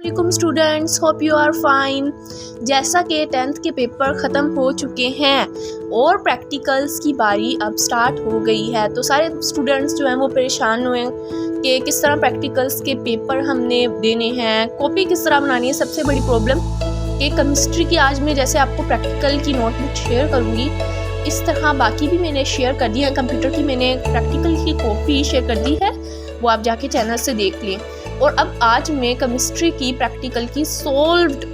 वालेकुम students, hope you are fine. जैसा कि 10th के पेपर ख़त्म हो चुके हैं और प्रैक्टिकल्स की बारी अब स्टार्ट हो गई है, तो सारे स्टूडेंट्स जो हैं वो परेशान हुए कि किस तरह प्रैक्टिकल्स के पेपर हमने देने हैं, कॉपी किस तरह बनानी है। सबसे बड़ी प्रॉब्लम कि केमिस्ट्री की आज मैं जैसे आपको प्रैक्टिकल की नोटबुक शेयर करूँगी, इस तरह बाकी भी मैंने शेयर कर दी है। कंप्यूटर की मैंने प्रैक्टिकल की कॉपी शेयर कर दी है, वो आप जाके चैनल से देख लें। और अब आज मैं केमिस्ट्री की प्रैक्टिकल की सोल्व्ड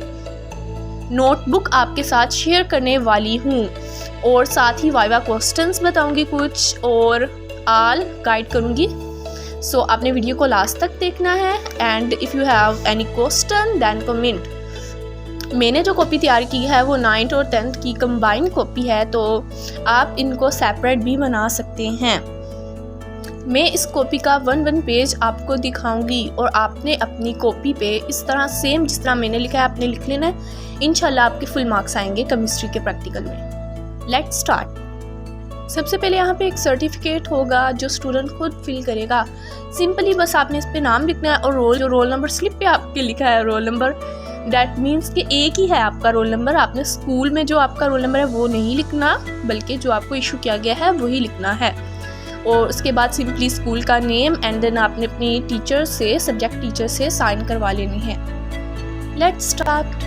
नोटबुक आपके साथ शेयर करने वाली हूँ और साथ ही वाइवा क्वेश्चंस बताऊंगी कुछ और आल गाइड करूँगी। सो आपने वीडियो को लास्ट तक देखना है and if you have any question then comment. मैंने जो कॉपी तैयार की है वो 9th और 10th की कंबाइंड कॉपी है, तो आप इनको सेपरेट भी बना सकते हैं। मैं इस कॉपी का 1 पेज आपको दिखाऊंगी और आपने अपनी कॉपी पे इस तरह सेम जिस तरह मैंने लिखा है आपने लिख लेना है। इंशाल्लाह आपके फुल मार्क्स आएंगे केमिस्ट्री के प्रैक्टिकल में। Let's start. सबसे पहले यहाँ पे एक सर्टिफिकेट होगा जो स्टूडेंट खुद फिल करेगा। सिंपली बस आपने इस पे नाम लिखना है और रोल नंबर स्लिप पे आपके लिखा है रोल नंबर, डैट मीन्स कि एक ही है आपका रोल नंबर। आपने स्कूल में जो आपका रोल नंबर है वो नहीं लिखना, बल्कि जो आपको इशू किया गया है वही लिखना है। और उसके बाद सिंपली स्कूल का नेम एंड देन आपने अपनी टीचर से, सब्जेक्ट टीचर से साइन करवा लेनी है। Let's start.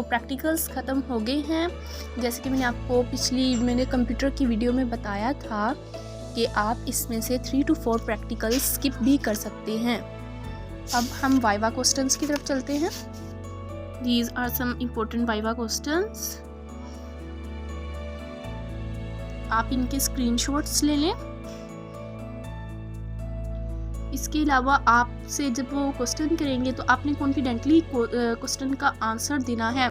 प्रैक्टिकल्स ख़त्म हो गए हैं। जैसे कि मैंने आपको मैंने कंप्यूटर की वीडियो में बताया था कि आप इसमें से 3 to 4 प्रैक्टिकल्स स्किप भी कर सकते हैं। अब हम वाइवा क्वेश्चंस की तरफ चलते हैं। These are some important viva questions. आप इनके स्क्रीनशॉट्स ले लें। इसके अलावा आपसे जब वो क्वेश्चन करेंगे तो आपने कॉन्फिडेंटली क्वेश्चन का आंसर देना है।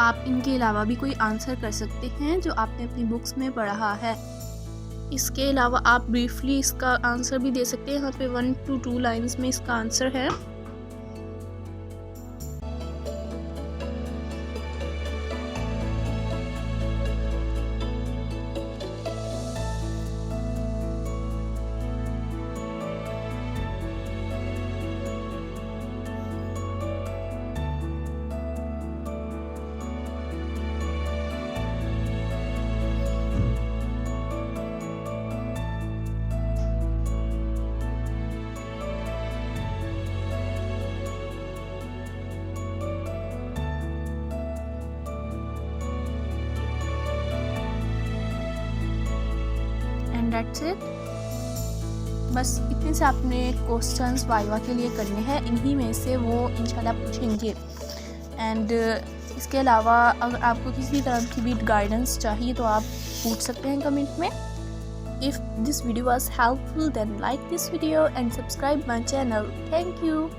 आप इनके अलावा भी कोई आंसर कर सकते हैं जो आपने अपनी बुक्स में पढ़ा है। इसके अलावा आप ब्रीफली इसका आंसर भी दे सकते हैं। यहाँ पे 1 to 2 लाइंस में इसका आंसर है। That's it। बस इतने से आपने क्वेश्चंस वाइवा के लिए करने हैं, इन्हीं में से वो इंशाल्लाह पूछेंगे। एंड इसके अलावा अगर आपको किसी तरह की भी गाइडेंस चाहिए तो आप पूछ सकते हैं कमेंट में। If this video was helpful then like this video and subscribe my channel. Thank you.